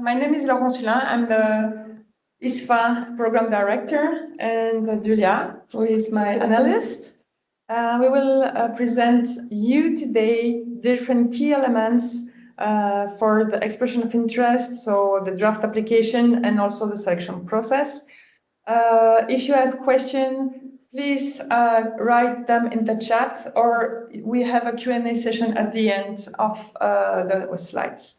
My name is Laurent Sulin. I'm the ISFA program director, and Julia, who is my analyst. We will present you today different key elements for the expression of interest, so the draft application and also the selection process. If you have questions, please write them in the chat, or we have a Q&A session at the end of the slides.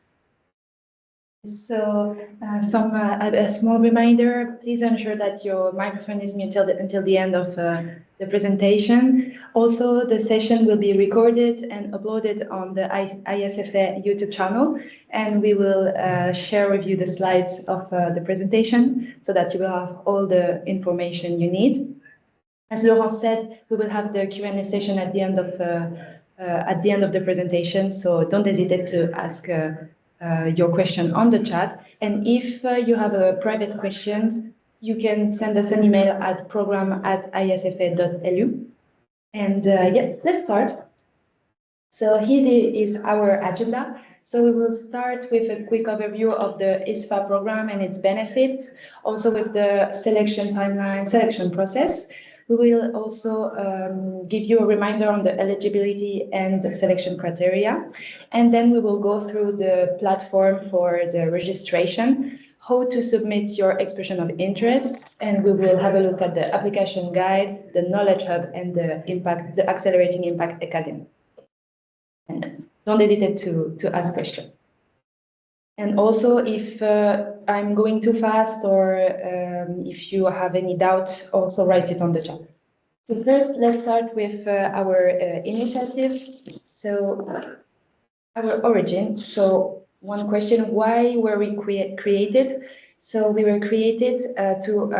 So a small reminder, please ensure that your microphone is muted until the end of the presentation. Also, the session will be recorded and uploaded on the ISFA YouTube channel, and we will share with you the slides of the presentation so that you will have all the information you need. As Laurent said, we will have the Q&A session at the end of the presentation, so don't hesitate to ask your question on the chat. And if you have a private question, you can send us an email at program@isfa.lu. And yeah, let's start. So here is our agenda. So we will start with a quick overview of the ISFA program and its benefits, also with the selection timeline, selection process. We will also give you a reminder on the eligibility and the selection criteria. And then we will go through the platform for the registration, how to submit your expression of interest, and we will have a look at the application guide, the knowledge hub, and the Accelerating Impact Academy. And don't hesitate to ask questions. And also, if I'm going too fast or if you have any doubts, also write it on the chat. So first, let's start with our initiative. So our origin. So one question, why were we created? So we were created to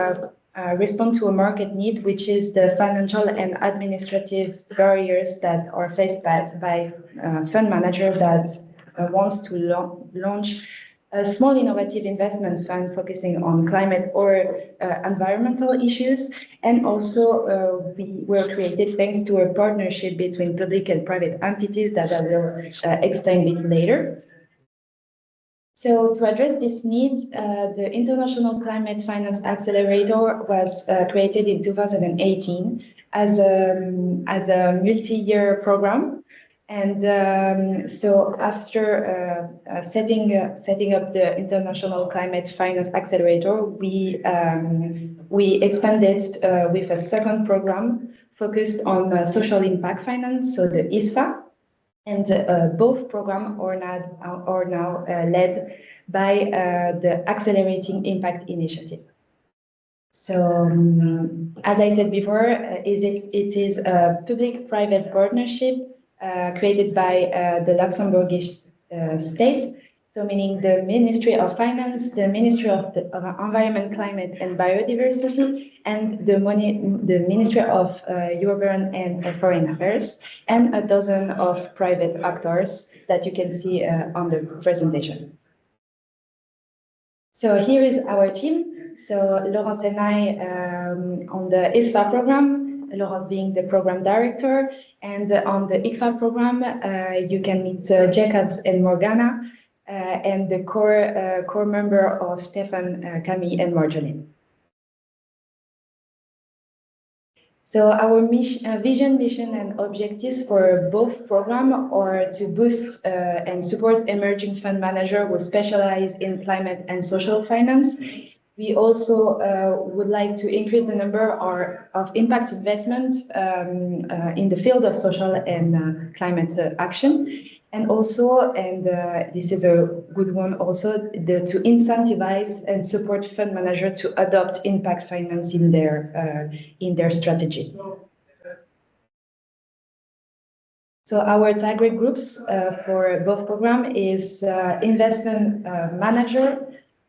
respond to a market need, which is the financial and administrative barriers that are faced by fund managers that wants to launch a small innovative investment fund focusing on climate or environmental issues. And also we were created thanks to a partnership between public and private entities that I will explain a bit later. So to address these needs, the International Climate Finance Accelerator was created in 2018 as a multi-year program. And so after setting up the International Climate Finance Accelerator, we expanded with a second program focused on social impact finance, so the ISFA. And both programs are now led by the Accelerating Impact Initiative. So, as I said before, it is a public-private partnership created by the Luxembourgish state, so meaning the Ministry of Finance, the Ministry of Environment, Climate and Biodiversity, and the Ministry of European and Foreign Affairs, and a dozen of private actors that you can see on the presentation. So here is our team. So Laurence and I on the ISFA program, Laurence being the program director, and on the ICFA program, you can meet Jacobs and Morgana, and the core member of Stefan, Camille, and Marjolaine. So our vision, mission, and objectives for both programs are to boost and support emerging fund managers who specialize in climate and social finance. We also would like to increase the number of impact investments in the field of social and climate action. And also, and this is a good one also, to incentivize and support fund managers to adopt impact finance in their strategy. So our target groups for both programs is investment manager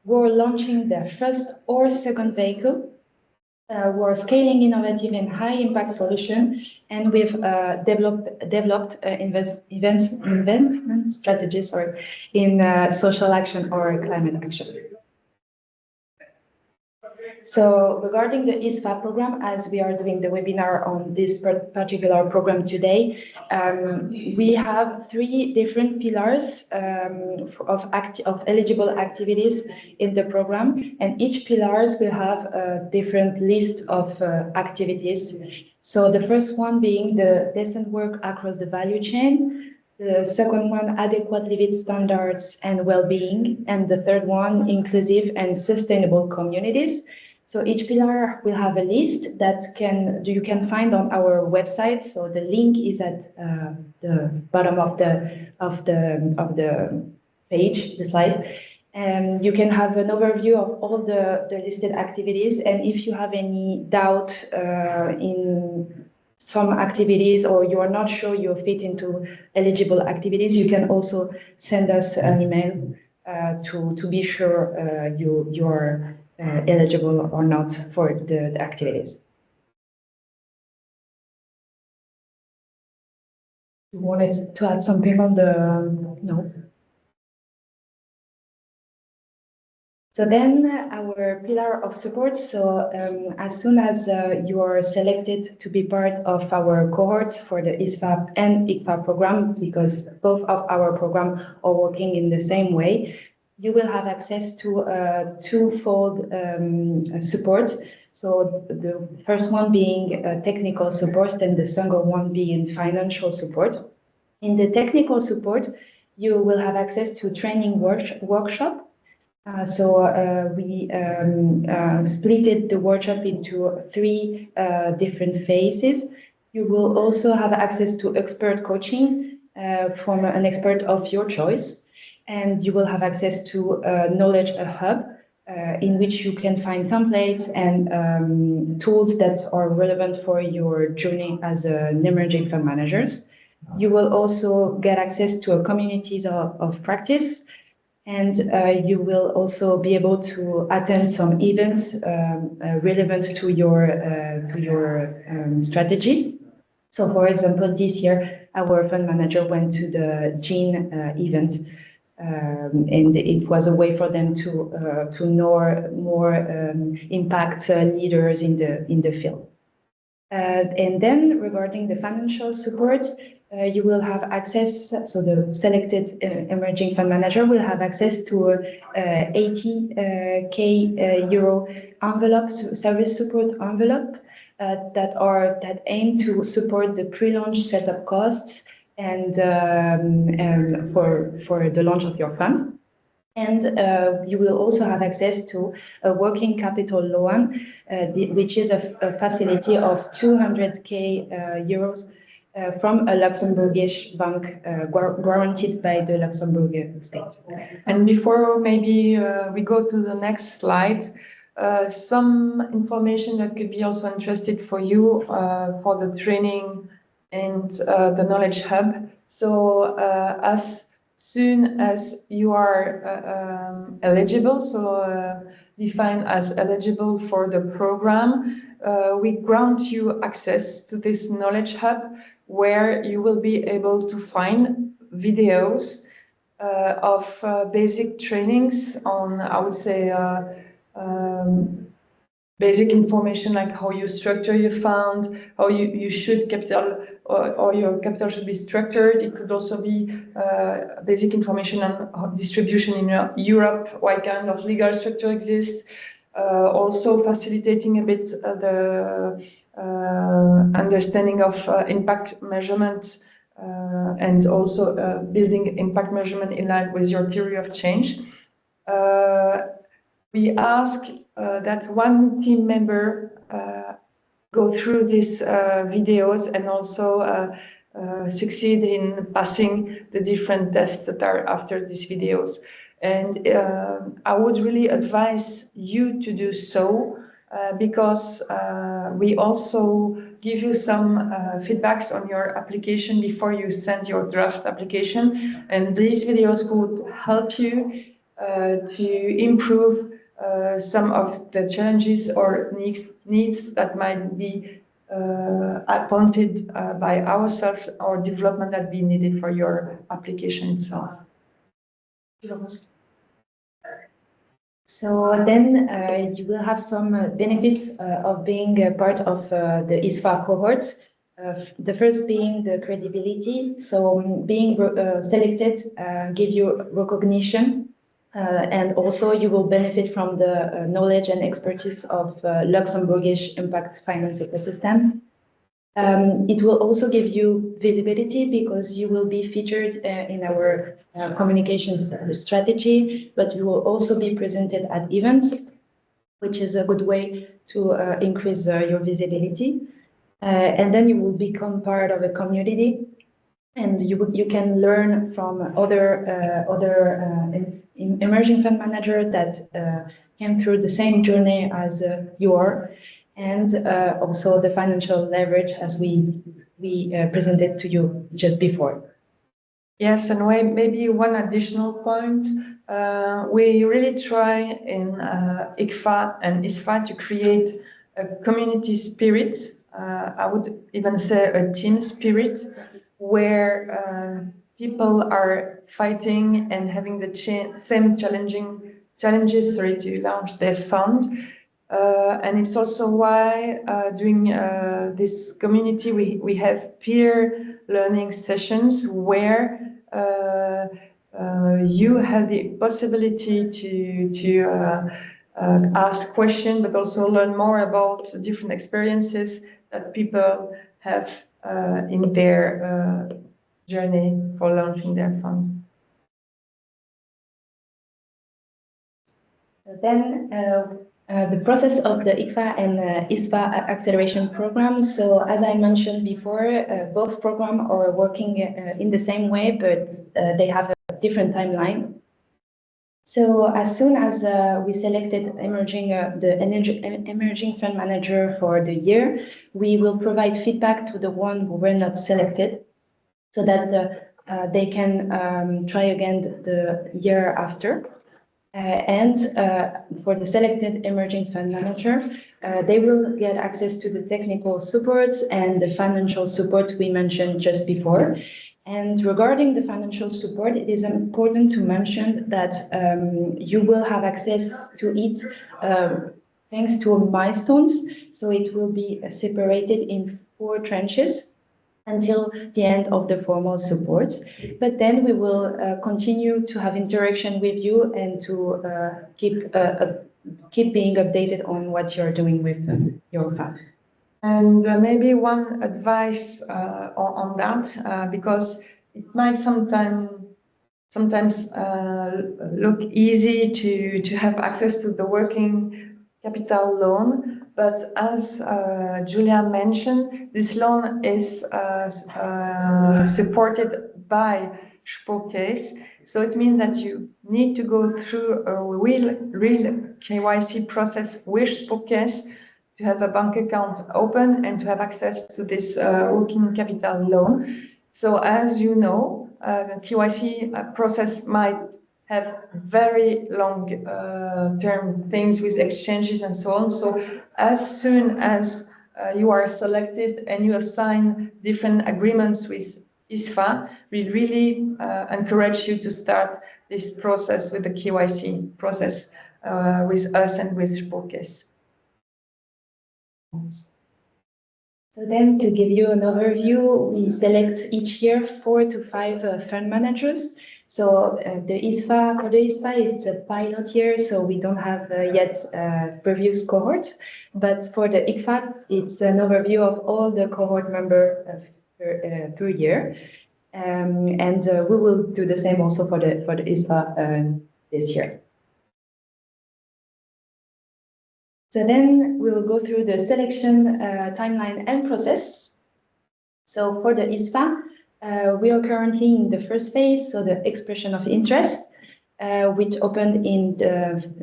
who are launching their first or second vehicle, who are scaling innovative and high-impact solutions, and we've developed investment strategies in social action or climate action. So regarding the ISFA program, as we are doing the webinar on this particular program today, we have three different pillars of eligible activities in the program, and each pillars will have a different list of activities. So the first one being the decent work across the value chain, the second one, adequate living standards and well-being, and the third one, inclusive and sustainable communities. So each pillar will have a list that you can find on our website. So the link is at the bottom of the page, the slide. And you can have an overview of all the listed activities. And if you have any doubt in some activities or you are not sure you fit into eligible activities, you can also send us an email to be sure you are eligible or not for the activities. You wanted to add something on the no? So then our pillar of support. So as soon as you are selected to be part of our cohorts for the ISFA and ICFA program, because both of our programs are working in the same way, you will have access to twofold support. So the first one being technical support and the second one being financial support. In the technical support, you will have access to training workshop. We splitted the workshop into three different phases. You will also have access to expert coaching from an expert of your choice. And you will have access to Knowledge Hub, in which you can find templates and tools that are relevant for your journey as an emerging fund managers. You will also get access to a communities of practice, and you will also be able to attend some events relevant to your strategy. So, for example, this year, our fund manager went to the GENE event, and it was a way for them to know more impact leaders in the field. And then regarding the financial support, you will have access, so the selected emerging fund manager will have access to 80k euro envelope, service support envelope that aim to support the pre-launch setup costs and for the launch of your fund. And you will also have access to a working capital loan, which is a facility of 200k euros from a Luxembourgish bank guaranteed by the Luxembourg state. And before maybe we go to the next slide, some information that could be also interested for you for the training and the Knowledge Hub. So as soon as you are eligible, so defined as eligible for the program, we grant you access to this Knowledge Hub where you will be able to find videos of basic trainings on, I would say, basic information like how you structure your fund, how you should capital or your capital should be structured. It could also be basic information on distribution in Europe, what kind of legal structure exists, also facilitating a bit the understanding of impact measurement and also building impact measurement in line with your theory of change. We ask that one team member go through these videos and also succeed in passing the different tests that are after these videos. And I would really advise you to do so because we also give you some feedbacks on your application before you send your draft application. And these videos could help you to improve some of the challenges or needs that might be appointed by ourselves or development that be needed for your application itself. So then you will have some benefits of being a part of the ISFA cohort. The first being the credibility. So being selected give you recognition, and also you will benefit from the knowledge and expertise of Luxembourgish impact finance ecosystem. It will also give you visibility because you will be featured in our communications strategy, but you will also be presented at events, which is a good way to increase your visibility. And then you will become part of a community, and you can learn from other emerging fund manager that came through the same journey as you are, and also the financial leverage as we presented to you just before. Yes, and maybe one additional point. We really try in ICFA and ISFA to create a community spirit. I would even say a team spirit, where people are fighting and having the same challenges to launch their fund. And it's also why during this community we have peer learning sessions where you have the possibility to ask questions, but also learn more about different experiences that people have in their journey for launching their fund. So then the process of the ICFA and ISFA acceleration program. So as I mentioned before, both programs are working in the same way, but they have a different timeline. So as soon as we selected emerging fund manager for the year, we will provide feedback to the one who were not selected, so that they can try again the year after. And for the selected emerging fund manager, they will get access to the technical supports and the financial support we mentioned just before. And regarding the financial support, it is important to mention that you will have access to it thanks to milestones. So it will be separated in 4 tranches until the end of the formal support. But then we will continue to have interaction with you and to keep being updated on what you're doing with your fund. And maybe one advice on that, because it might sometimes look easy to have access to the working capital loan, but as Julia mentioned, this loan is supported by Spokes. So it means that you need to go through a real KYC process with Spokes to have a bank account open and to have access to this working capital loan. So as you know, the KYC process might have very long term things with exchanges and so on. So as soon as you are selected and you have signed different agreements with ISFA, we really encourage you to start this process with the KYC process with us and with Spokes. So then, to give you an overview, we select each year 4 to 5 fund managers. So for the ISFA, it's a pilot year, so we don't have yet previous cohorts. But for the ICFA, it's an overview of all the cohort members per year. And we will do the same also for the ISFA this year. So then we will go through the selection timeline and process. So for the ISFA, we are currently in the first phase, so the expression of interest, which opened in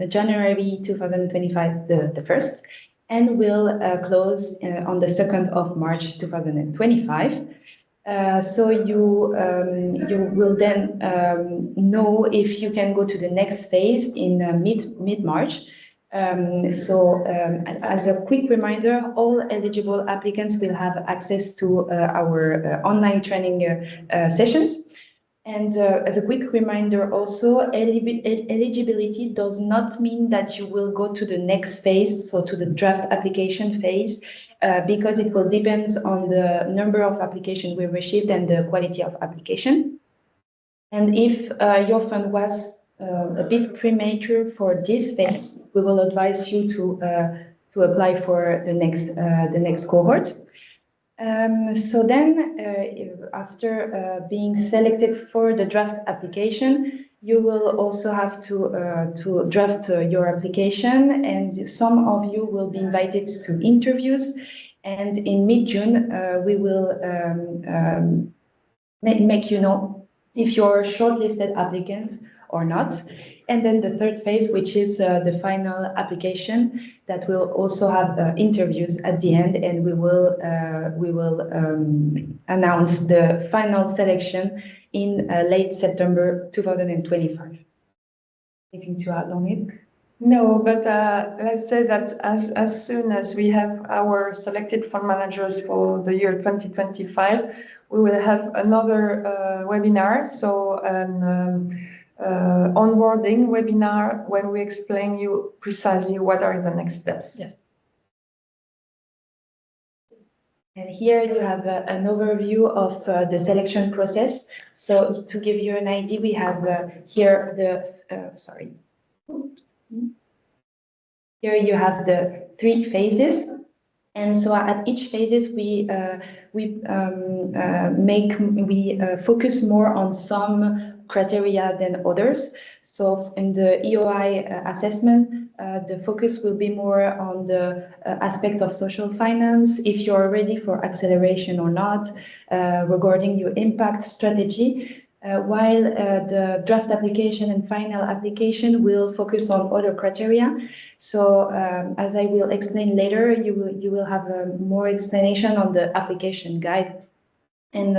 January 2025, the first, and will close on the 2nd of March 2025. So you will then know if you can go to the next phase in mid-March. As a quick reminder, all eligible applicants will have access to our online training sessions. And as a quick reminder also, eligibility does not mean that you will go to the next phase, so to the draft application phase, because it will depend on the number of applications we received and the quality of application. And if your fund was a bit premature for this phase, we will advise you to apply for the next cohort. So then, after being selected for the draft application, you will also have to draft your application, and some of you will be invited to interviews. And in mid-June, we will make you know if you're a shortlisted applicant or not. And then the third phase, which is the final application, that will also have interviews at the end, and we will announce the final selection in late September 2025. Anything to add on it? No, but let's say that as soon as we have our selected fund managers for the year 2025, we will have another webinar, so an onboarding webinar when we explain you precisely what are the next steps. Yes. And here you have an overview of the selection process. So to give you an idea, we have here the, sorry. Oops. Here you have the 3 phases. And so at each phases, we focus more on some criteria than others. So in the EOI assessment, the focus will be more on the aspect of social finance, if you're ready for acceleration or not, regarding your impact strategy, while the draft application and final application will focus on other criteria. So as I will explain later, you will have more explanation on the application guide. And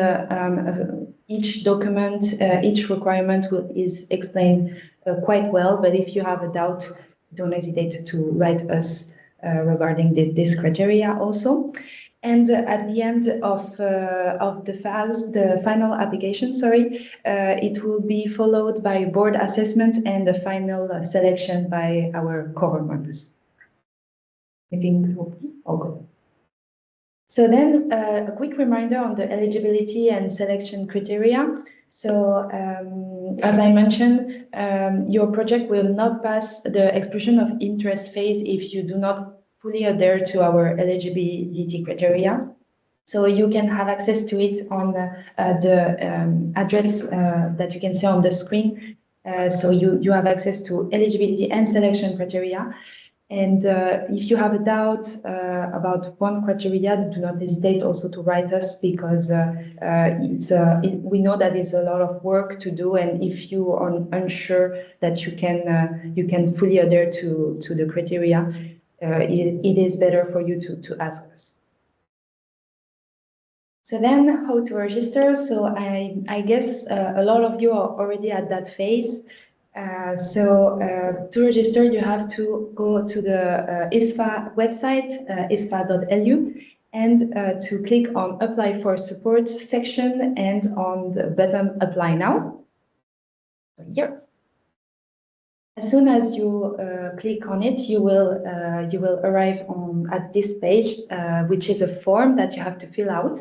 each document, each requirement is explained quite well. But if you have a doubt, don't hesitate to write us regarding this criteria also. And at the end of the final application, it will be followed by board assessment and the final selection by our cohort members. I think it will be all good. So then a quick reminder on the eligibility and selection criteria. So as I mentioned, your project will not pass the expression of interest phase if you do not fully adhere to our eligibility criteria. So you can have access to it on the address that you can see on the screen. So you have access to eligibility and selection criteria. And if you have a doubt about one criteria, do not hesitate also to write us, because we know that it's a lot of work to do. And if you are unsure that you can fully adhere to the criteria, it is better for you to ask us. So then how to register? So I guess a lot of you are already at that phase. To register, you have to go to the ISFA website, isfa.lu, and to click on Apply for Support section and on the button Apply Now. So here. As soon as you click on it, you will arrive at this page, which is a form that you have to fill out.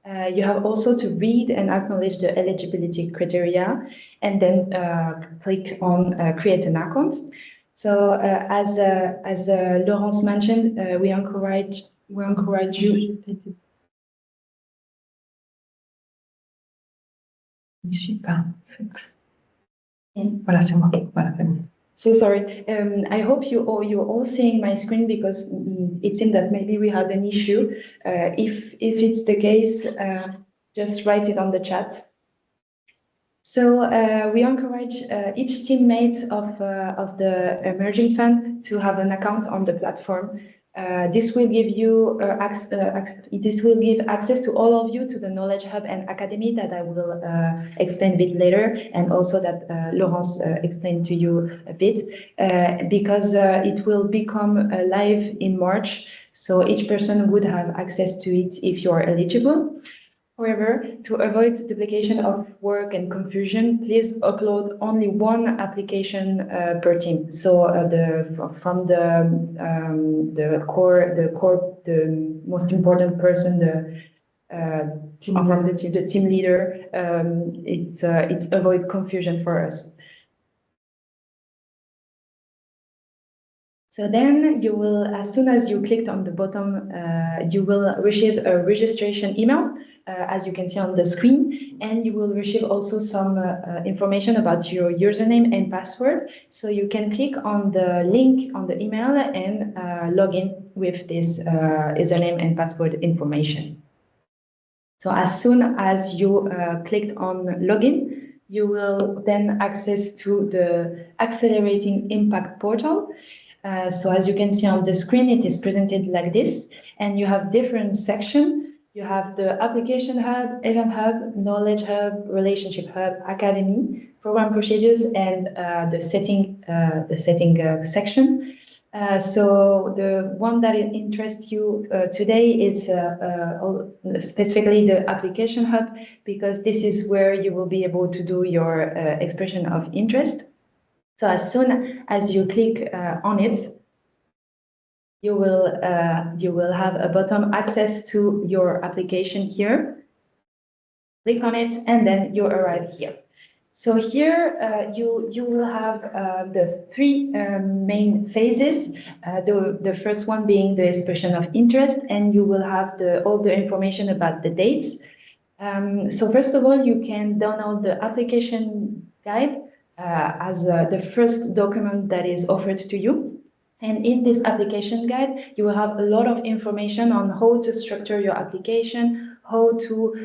You have also to read and acknowledge the eligibility criteria, and then click on create an account. So as Laurence mentioned, we encourage you. Voilà, c'est moi. Voilà, c'est moi. So sorry. I hope you're all seeing my screen, because it seemed that maybe we had an issue. If it's the case, just write it on the chat. So we encourage each teammate of the emerging fund to have an account on the platform. This will give you access to all of you to the Knowledge Hub and Academy that I will explain a bit later, and also that Laurence explained to you a bit, because it will become live in March. So each person would have access to it if you are eligible. However, to avoid duplication of work and confusion, please upload only one application per team. So from the most important person, from the team leader, it's avoid confusion for us. So then you will, as soon as you clicked on the bottom, you will receive a registration email, as you can see on the screen, and you will receive also some information about your username and password. So you can click on the link on the email and log in with this username and password information. So as soon as you clicked on login, you will then access to the Accelerating Impact portal. So as you can see on the screen, it is presented like this, and you have different sections. You have the Application Hub, Event Hub, Knowledge Hub, Relationship Hub, Academy, Program Procedures, and the setting section. So the one that interests you today is specifically the Application Hub, because this is where you will be able to do your expression of interest. So as soon as you click on it, you will have a button access to your application here. Click on it, and then you arrive here. So here you will have the three main phases. The first one being the expression of interest, and you will have all the information about the dates. So first of all, you can download the application guide as the first document that is offered to you. And in this application guide, you will have a lot of information on how to structure your application, how to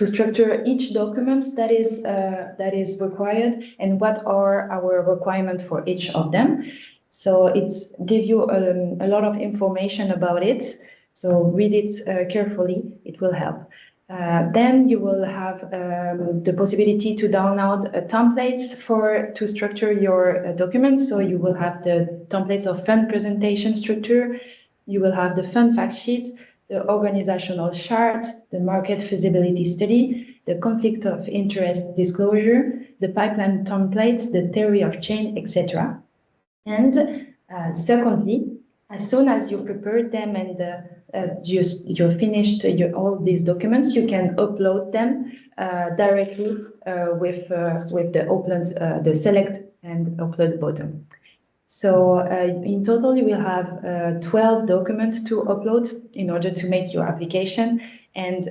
structure each document that is required, and what are our requirements for each of them. So it's give you a lot of information about it. So read it carefully, it will help. Then you will have the possibility to download templates to structure your documents. So you will have the templates of fund presentation structure, you will have the fund fact sheet, the organizational chart, the market feasibility study, the conflict of interest disclosure, the pipeline templates, the theory of change, etc. And secondly, as soon as you prepare them and you're finished all these documents, you can upload them directly with the upload, the select and upload button. So in total, you will have 12 documents to upload in order to make your application. And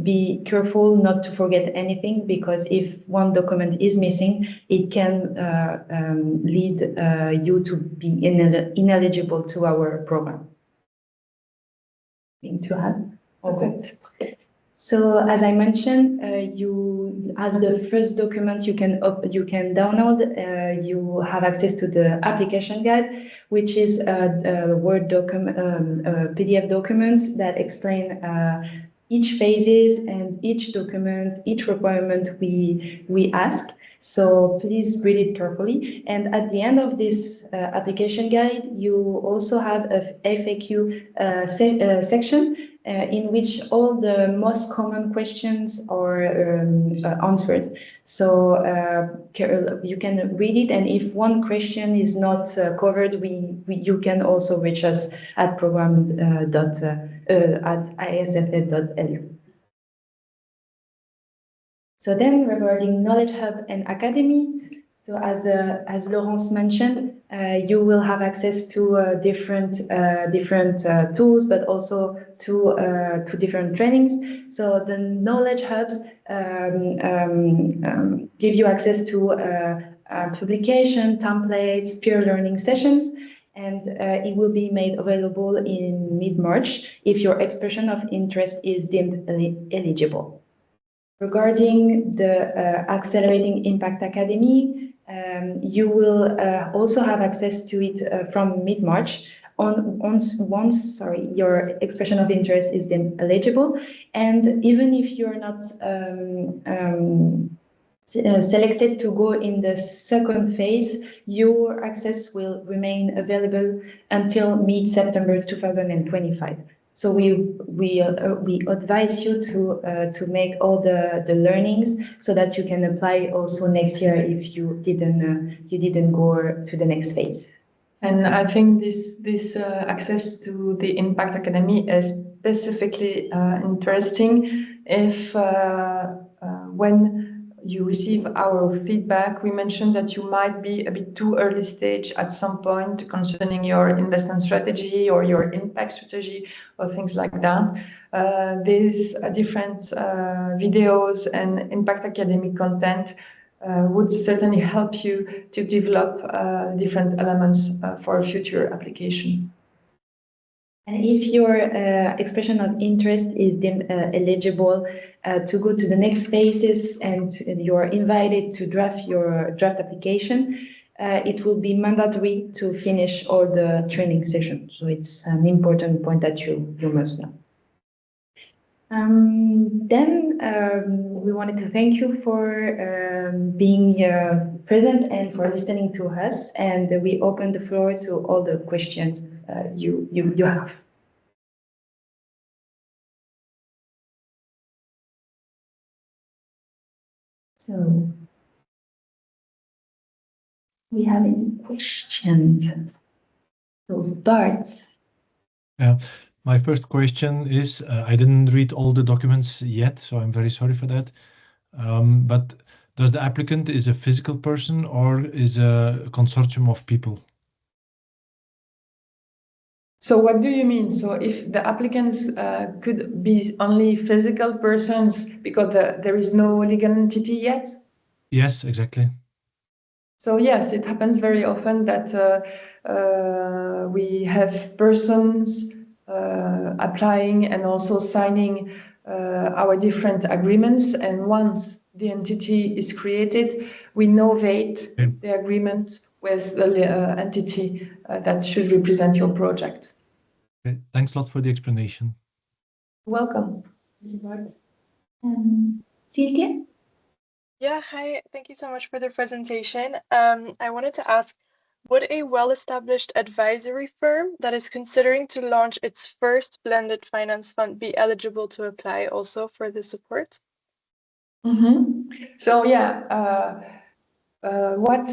be careful not to forget anything, because if one document is missing, it can lead you to be ineligible to our program. Anything to add? Okay. So as I mentioned, as the first document you can download, you have access to the application guide, which is a Word document, PDF documents that explain each phases and each document, each requirement we ask. So please read it carefully. And at the end of this application guide, you also have a FAQ section in which all the most common questions are answered. So you can read it, and if one question is not covered, you can also reach us at isfa.lu. So then, regarding Knowledge Hub and Academy, so as Laurence mentioned, you will have access to different tools, but also to different trainings. So the Knowledge Hubs give you access to publication, templates, peer learning sessions, and it will be made available in mid-March if your expression of interest is deemed eligible. Regarding the Accelerating Impact Academy, you will also have access to it from mid-March once your expression of interest is deemed eligible. And even if you're not selected to go in the second phase, your access will remain available until mid-September 2025. So we advise you to make all the learnings so that you can apply also next year if you didn't go to the next phase. And I think this access to the Impact Academy is specifically interesting if when you receive our feedback, we mentioned that you might be a bit too early stage at some point concerning your investment strategy or your impact strategy or things like that. These different videos and Impact Academy content would certainly help you to develop different elements for future application. And if your expression of interest is deemed eligible to go to the next phases and you're invited to draft your draft application, it will be mandatory to finish all the training sessions. So it's an important point that you must know. We wanted to thank you for being present and for listening to us. And we open the floor to all the questions you have. So, we have any questions? So, Bart. Yeah. My first question is, I didn't read all the documents yet, so I'm very sorry for that. But does the applicant is a physical person or is a consortium of people? So what do you mean? So if the applicants could be only physical persons because there is no legal entity yet? Yes, exactly. So yes, it happens very often that we have persons applying and also signing our different agreements. And once the entity is created, we novate the agreement with the entity that should represent your project. Okay. Thanks a lot for the explanation. Welcome. Silke? Yeah, hi. Thank you so much for the presentation. I wanted to ask, would a well-established advisory firm that is considering to launch its first blended finance fund be eligible to apply also for the support? Mm-hmm. So yeah, what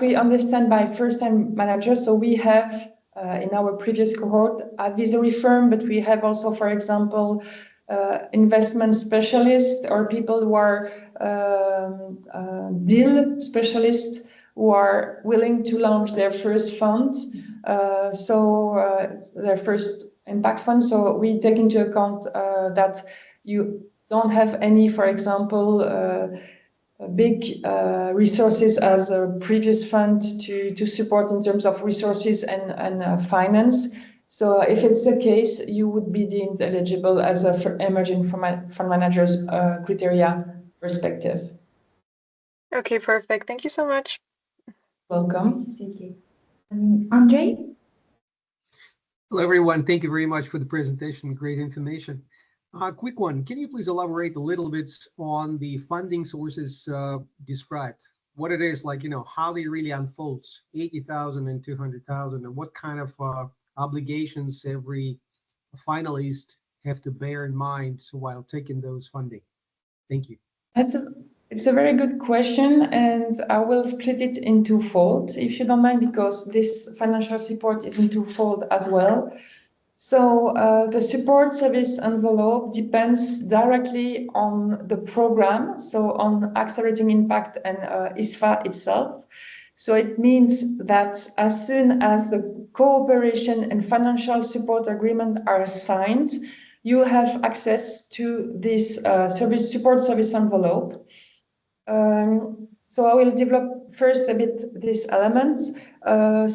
we understand by first-time manager. So we have in our previous cohort advisory firm, but we have also, for example, investment specialists or people who are deal specialists who are willing to launch their first fund, their first impact fund. So we take into account that you don't have any, for example, big resources as a previous fund to support in terms of resources and finance. So if it's the case, you would be deemed eligible as a emerging fund manager's criteria perspective. Okay, perfect. Thank you so much. Welcome. Thank you. Andre? Hello, everyone. Thank you very much for the presentation. Great information. Quick one. Can you please elaborate a little bit on the funding sources described? What it is like, how they really unfolds, 80,000 and 200,000, and what kind of obligations every finalist have to bear in mind while taking those funding? Thank you. It's a very good question, and I will split it in twofold, if you don't mind, because this financial support is in twofold as well. So the support service envelope depends directly on the program, so on Accelerating Impact and ISFA itself. So it means that as soon as the cooperation and financial support agreement are signed, you have access to this support service envelope. So I will develop first a bit these elements.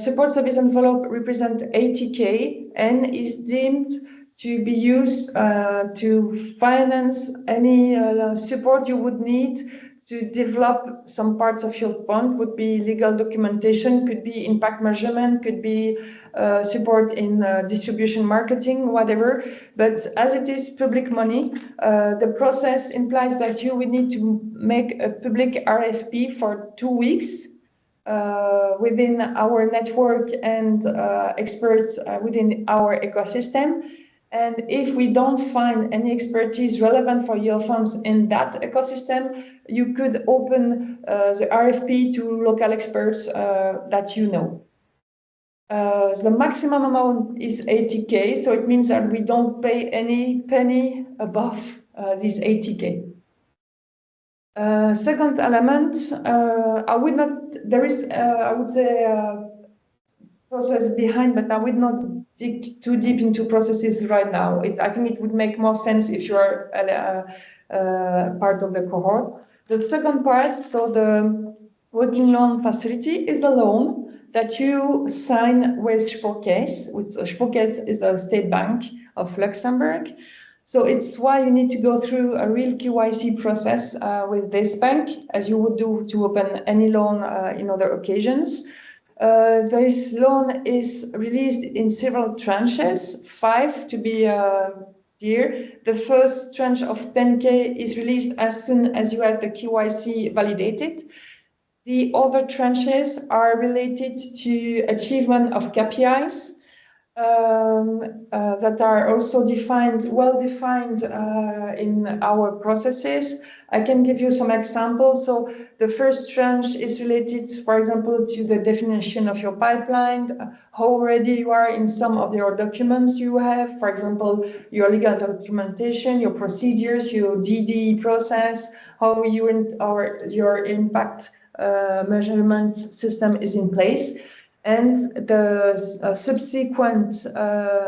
Support service envelope represents 80K and is deemed to be used to finance any support you would need to develop some parts of your fund. Would be legal documentation, could be impact measurement, could be support in distribution marketing, whatever. But as it is public money, the process implies that you would need to make a public RFP for 2 weeks within our network and experts within our ecosystem. And if we don't find any expertise relevant for your funds in that ecosystem, you could open the RFP to local experts that you know. The maximum amount is 80K, so it means that we don't pay any penny above this 80K. Second element, I would not, there is, I would say, process behind, but I would not dig too deep into processes right now. I think it would make more sense if you are part of the cohort. The second part, so the working loan facility is a loan that you sign with Spokes, which Spokes is the state bank of Luxembourg. So it's why you need to go through a real KYC process with this bank, as you would do to open any loan in other occasions. This loan is released in several tranches, 5 to be clear. The first tranche of 10K is released as soon as you have the KYC validated. The other tranches are related to achievement of KPIs that are also well defined in our processes. I can give you some examples. So the first tranche is related, for example, to the definition of your pipeline, how ready you are in some of your documents you have, for example, your legal documentation, your procedures, your DD process, how your impact measurement system is in place. And the subsequent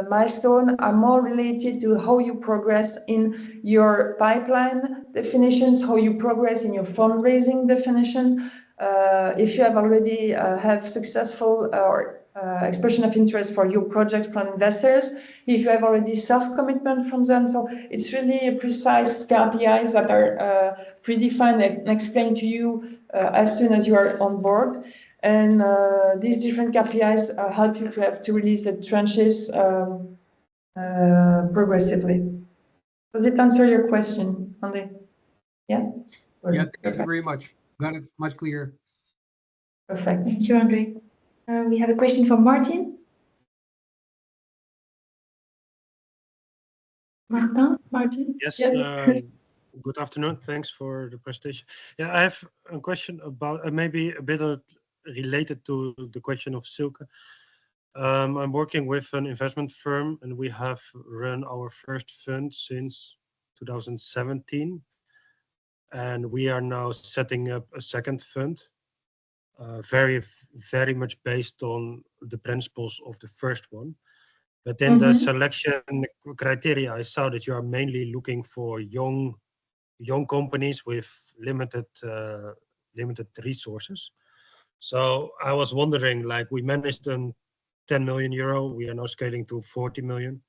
milestone are more related to how you progress in your pipeline definitions, how you progress in your fundraising definition. If you have already have successful expression of interest for your project from investors, if you have already self-commitment from them. So it's really precise KPIs that are predefined and explained to you as soon as you are on board. And these different KPIs help you to release the tranches progressively. Does it answer your question, André? Yeah? Yeah, thank you very much. Got it much clearer. Perfect. Thank you, André. We have a question from Martin. Martin? Yes, Yes. good afternoon. Thanks for the presentation. Yeah, I have a question about maybe a bit related to the question of Silke. I'm working with an investment firm and we have run our first fund since 2017. And we are now setting up a second fund, very much based on the principles of the first one. But in the selection criteria, I saw that you are mainly looking for young companies with limited resources. So I was wondering, like, we managed 10 million euro. We are now scaling to 40 million.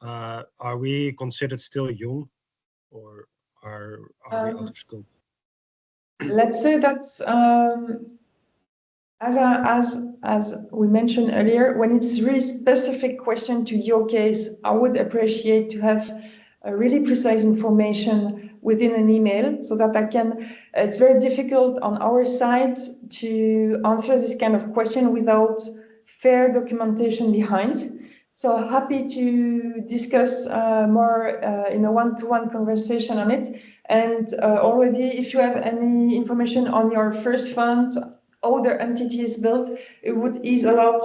Are we considered still young, or are we out of scope? Let's say that's as we mentioned earlier, when it's really specific question to your case, I would appreciate to have a really precise information within an email so that I can. It's very difficult on our side to answer this kind of question without fair documentation behind. So happy to discuss more in a one-to-one conversation on it. And already, if you have any information on your first fund, how the entity is built, it would ease a lot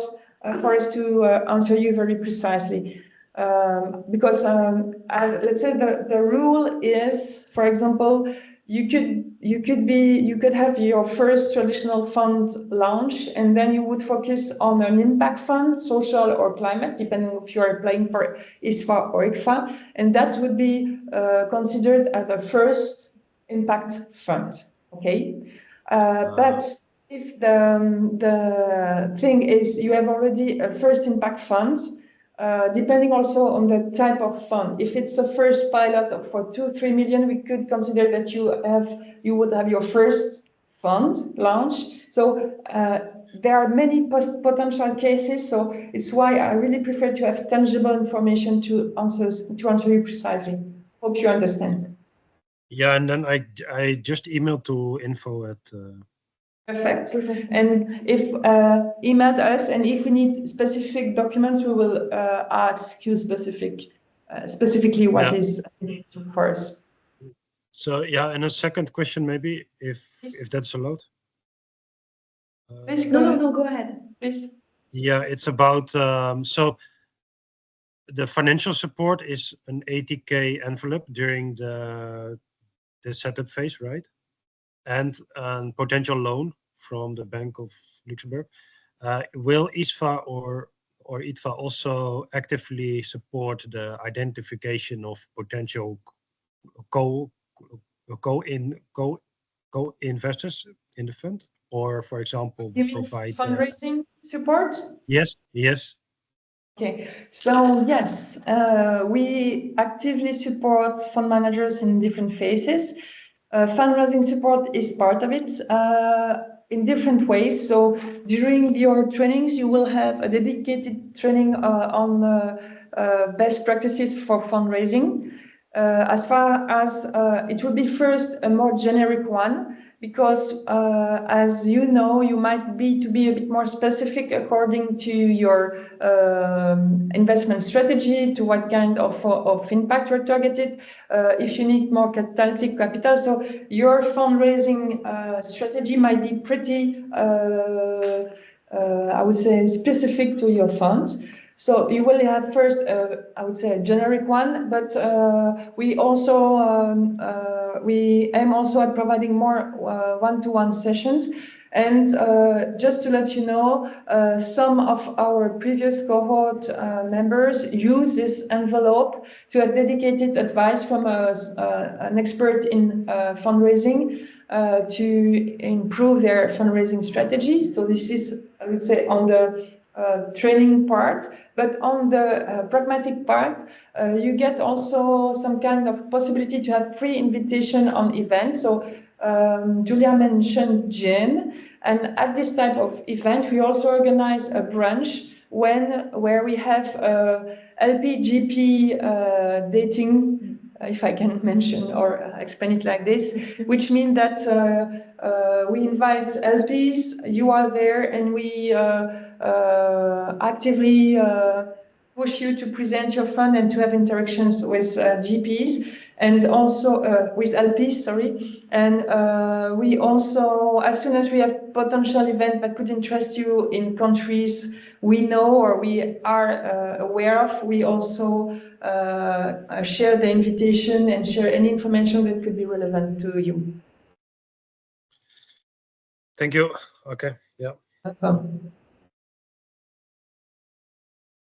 for us to answer you very precisely. Because let's say the rule is, for example, you could have your first traditional fund launch, and then you would focus on an impact fund, social or climate, depending if you are applying for ISFA or ICFA, and that would be considered as a first impact fund. Okay, but if the thing is you have already a first impact fund, depending also on the type of fund. If it's a first pilot for 2-3 million, we could consider that you would have your first fund launch. So there are many potential cases. So it's why I really prefer to have tangible information to answer you precisely. Hope you understand. Yeah, and then I just emailed to info at Perfect. And if emailed us, and if we need specific documents, we will ask you specifically what is needed for us. So yeah, and a second question maybe, if that's allowed. Please No, go ahead. Please. Yeah, it's about so the financial support is an 80K envelope during the setup phase, right? And potential loan from the Bank of Luxembourg. Will ISFA or ITFA also actively support the identification of potential co-investors in the fund, or for example, You mean provide fundraising support? Yes. Okay, so yes, we actively support fund managers in different phases. Fundraising support is part of it in different ways. So during your trainings, you will have a dedicated training on best practices for fundraising. As far as it will be first a more generic one, because as you know, you might be to be a bit more specific according to your investment strategy, to what kind of impact you're targeted, if you need more catalytic capital. So your fundraising strategy might be pretty, I would say, specific to your fund. So you will have first, I would say, a generic one, but we also we aim also at providing more one-to-one sessions. And just to let you know, some of our previous cohort members use this envelope to have dedicated advice from an expert in fundraising to improve their fundraising strategy. So this is, I would say, on the training part, but on the pragmatic part, you get also some kind of possibility to have free invitation on events. So Julia mentioned gin, and at this type of event, we also organize a brunch where we have LP-GP dating, if I can mention or explain it like this, which means that we invite LPs, you are there, and we actively push you to present your fund and to have interactions with GPs and also with LPs, sorry. And we also, as soon as we have potential event that could interest you in countries we know or we are aware of, we also share the invitation and share any information that could be relevant to you. Thank you. Okay. Yeah. Welcome.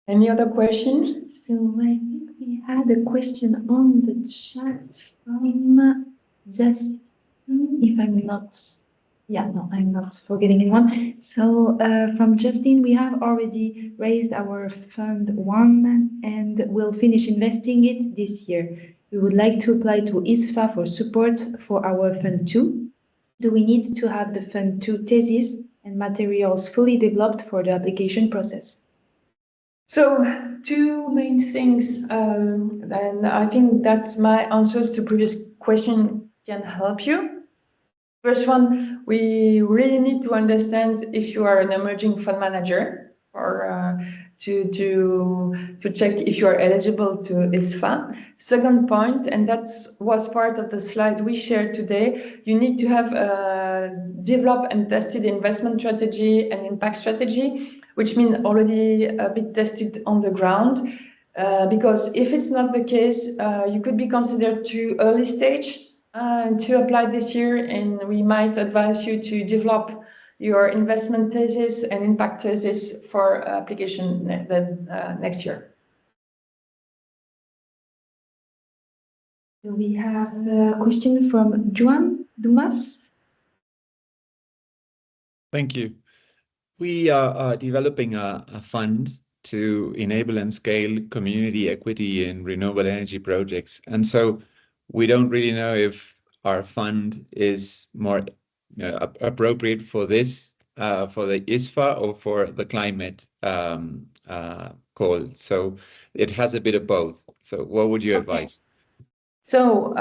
Any other questions? So I think we had a question on the chat from Justin, if I'm not, I'm not forgetting anyone. So from Justin, we have already raised our fund 1 and will finish investing it this year. We would like to apply to ISFA for support for our fund 2. Do we need to have the fund 2 thesis and materials fully developed for the application process? So two main things, and I think that's my answers to previous question can help you. First one, we really need to understand if you are an emerging fund manager or to check if you are eligible to ISFA. Second point, and that was part of the slide we shared today, you need to have developed and tested investment strategy and impact strategy, which means already a bit tested on the ground. Because if it's not the case, you could be considered too early stage to apply this year, and we might advise you to develop your investment thesis and impact thesis for application next year. We have a question from Juan Dumas. Thank you. We are developing a fund to enable and scale community equity in renewable energy projects. And so we don't really know if our fund is more appropriate for this, for the ISFA or for the climate call. So it has a bit of both. So what would you advise? So,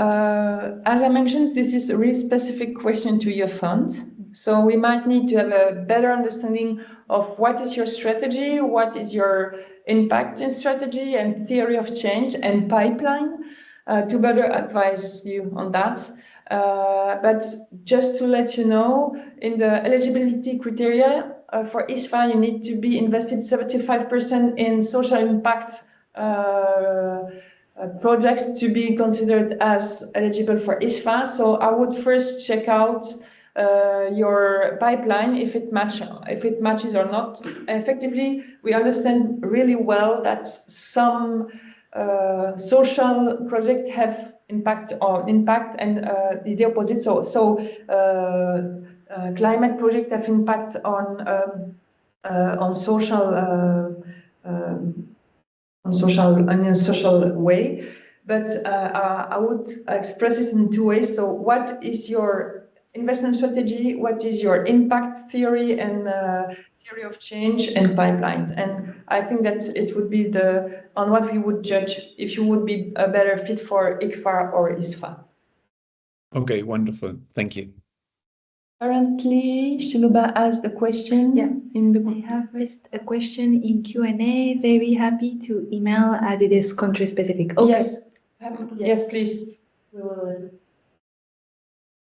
as I mentioned, this is a really specific question to your fund, So we might need to have a better understanding of what is your strategy, what is your impact in strategy and theory of change and pipeline to better advise you on that. But just to let you know, in the eligibility criteria for ISFA, you need to be invested 75% in social impact projects to be considered as eligible for ISFA. So I would first check out your pipeline if it matches or not. Effectively, we understand really well that some social projects have impact and the opposite. So climate projects have impact on social. In a social way, but I would express it in two ways. So what is your investment strategy? What is your impact theory and theory of change and pipeline? And I think that it would be on what we would judge if you would be a better fit for ICFA or ISFA. Okay, wonderful. Thank you. Apparently, Shiluba asked a question. Yeah. In the We have raised a question in Q&A. Very happy to email as it is country specific. Okay. Yes. Yes, please. We will.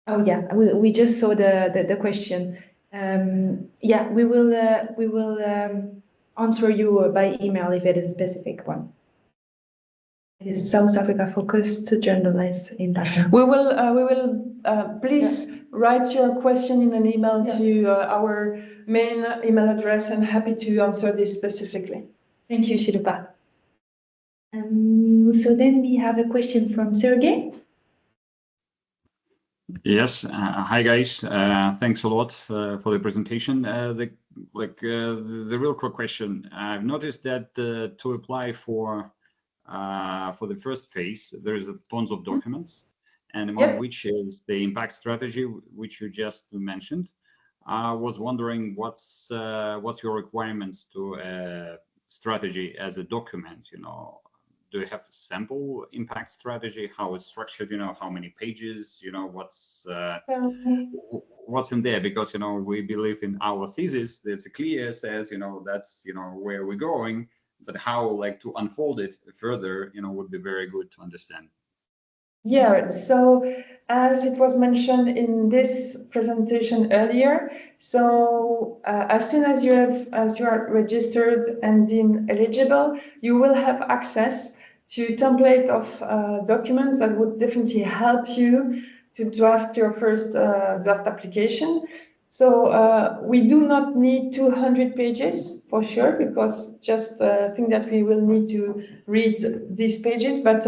Oh yeah, we just saw the question. Yeah, we will answer you by email if it is a specific one. It is South Africa focused to journalize impact. We will please write your question in an email to our main email address, and happy to answer this specifically. Thank you, Shiluba. So then we have a question from Sergey. Yes, hi guys. Thanks a lot for the presentation. The real quick question. I've noticed that to apply for the first phase, there's tons of documents, and among which is the impact strategy, which you just mentioned. I was wondering what's your requirements to strategy as a document? You know, do you have a sample impact strategy? How it's structured? You know, how many pages? You know, what's in there? Because you know, we believe in our thesis. It's clear, says that's where we're going. But how to unfold it further, would be very good to understand. Yeah, so as it was mentioned in this presentation earlier, so as soon as you are registered and deemed eligible, you will have access to template of documents that would definitely help you to draft your first draft application. So we do not need 200 pages for sure, because just think that we will need to read these pages. But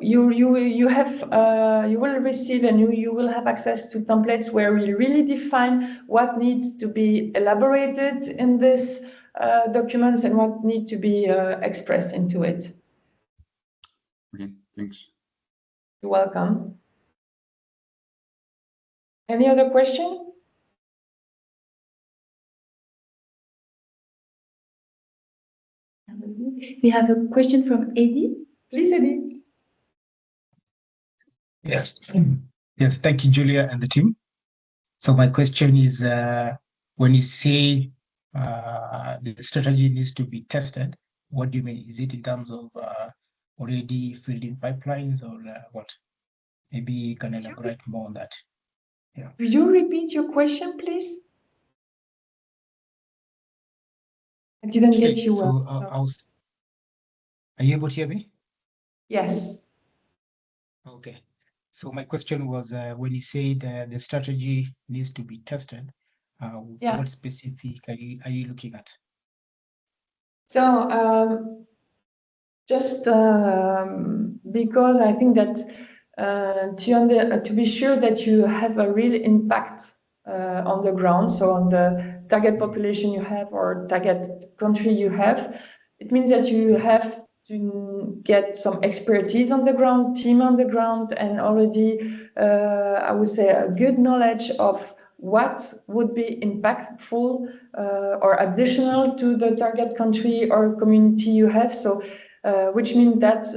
you will receive and you will have access to templates where we really define what needs to be elaborated in this documents and what needs to be expressed into it. Okay, thanks. You're welcome. Any other question? We have a question from Eddie. Please, Eddie. Yes. Yes, thank you, Julia and the team. So my question is, when you say the strategy needs to be tested, what do you mean? Is it in terms of already filled in pipelines or what? Maybe you can elaborate more on that. Yeah. Could you repeat your question, please? I didn't get you well. Are you able to hear me? Yes. Okay. So my question was, when you said the strategy needs to be tested, what specific are you looking at? So just because I think that to be sure that you have a real impact on the ground, so on the target population you have or target country you have, it means that you have to get some expertise on the ground, team on the ground, and already, I would say, a good knowledge of what would be impactful or additional to the target country or community you have. So, which means that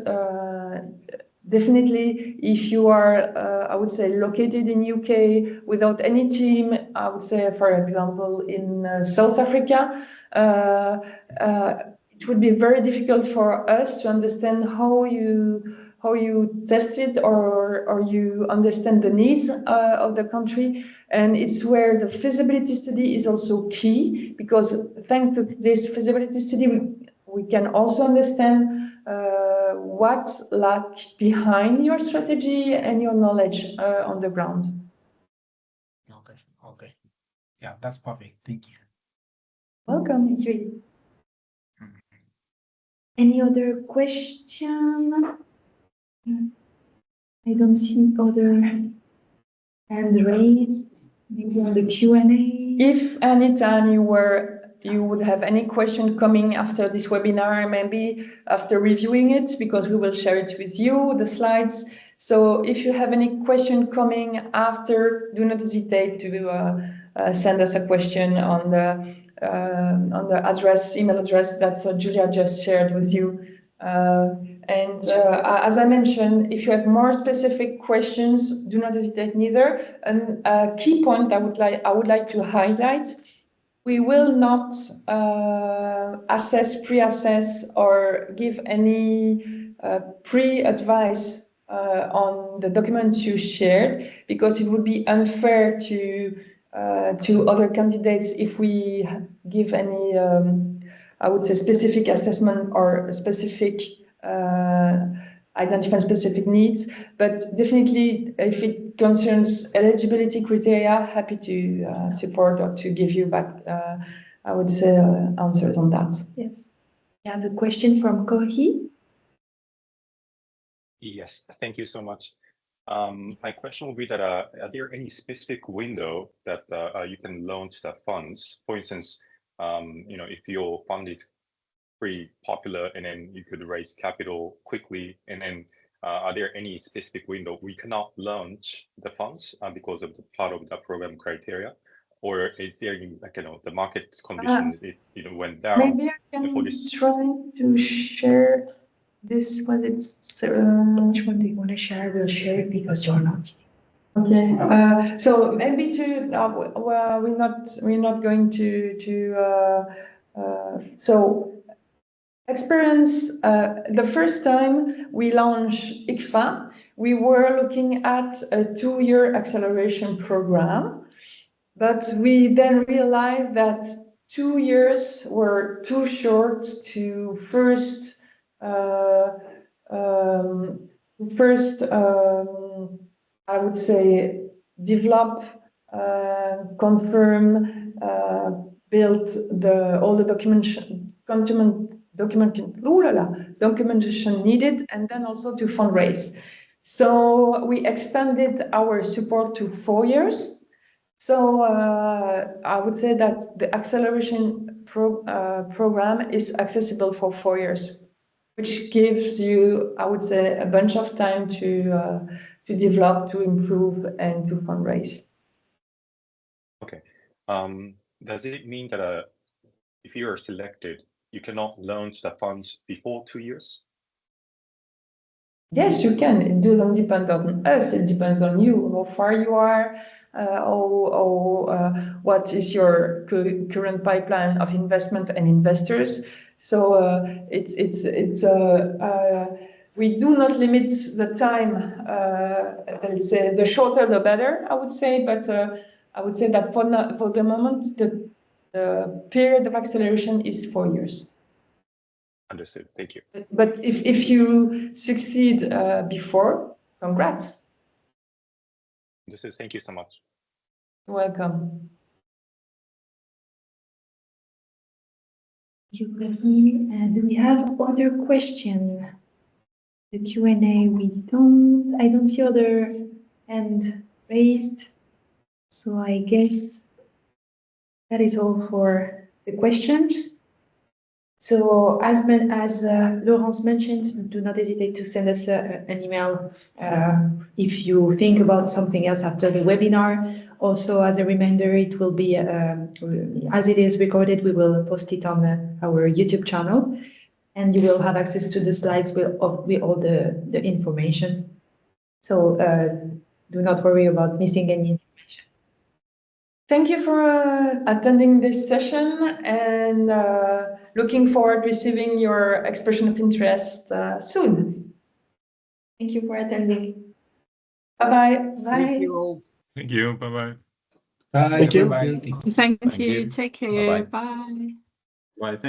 definitely, if you are, I would say, located in UK without any team, I would say, for example, in South Africa, it would be very difficult for us to understand how you test it or you understand the needs of the country. And it's where the feasibility study is also key, because thanks to this feasibility study, we can also understand what lack behind your strategy and your knowledge on the ground. Okay. Yeah, that's perfect. Thank you. Welcome. Any other question? I don't see other hand raised. Maybe on the Q&A. If anytime you would have any question coming after this webinar, maybe after reviewing it, because we will share it with you, the slides. So if you have any question coming after, do not hesitate to send us a question on the email address that Julia just shared with you. As I mentioned, if you have more specific questions, do not hesitate neither. And a key point I would like to highlight: we will not pre-assess or give any pre-advice on the documents you shared, because it would be unfair to other candidates if we give any, I would say, specific assessment or specific identify specific needs. But definitely, if it concerns eligibility criteria, happy to support or to give you back, I would say, answers on that. Yes. We have a question from Kohi. Yes, thank you so much. My question would be that are there any specific window that you can launch the funds? For instance, if your fund is pretty popular and then you could raise capital quickly, and then are there any specific window we cannot launch the funds because of the part of the program criteria, or is there the market conditions went down? Maybe I can try to share this, but it's which one do you want to share? We'll share it because you're not. Okay. So maybe we're not going to so. Experience, the first time we launched ISFA, we were looking at a 2-year acceleration program, but we then realized that 2 years were too short to first, I would say, develop, confirm, build all the documentation needed, and then also to fundraise. So we extended our support to 4 years. So I would say that the acceleration program is accessible for 4 years, which gives you, I would say, a bunch of time to develop, to improve, and to fundraise. Okay. Does it mean that if you are selected, you cannot launch the funds before 2 years? Yes, you can. It doesn't depend on us. It depends on you, how far you are, what is your current pipeline of investment and investors. So we do not limit the time. Let's say the shorter the better, I would say. But I would say that for the moment, the period of acceleration is 4 years. Understood. Thank you. But if you succeed before, congrats. Thank you so much. You're welcome. Thank you, Kohi. Do we have other questions? The Q&A, I don't see other hand raised. So I guess that is all for the questions. So as Laurence mentioned, do not hesitate to send us an email if you think about something else after the webinar. Also, as a reminder, it will be, as it is recorded, we will post it on our YouTube channel. and you will have access to the slides with all the information. So do not worry about missing any information. Thank you for attending this session, and looking forward to receiving your expression of interest soon. Thank you for attending. Bye-bye. Bye. Thank you all. Thank you. Bye-bye. Bye. Thank you. Bye. Thank Thank you. you. Take care. Bye-bye. Bye. Bye. Thank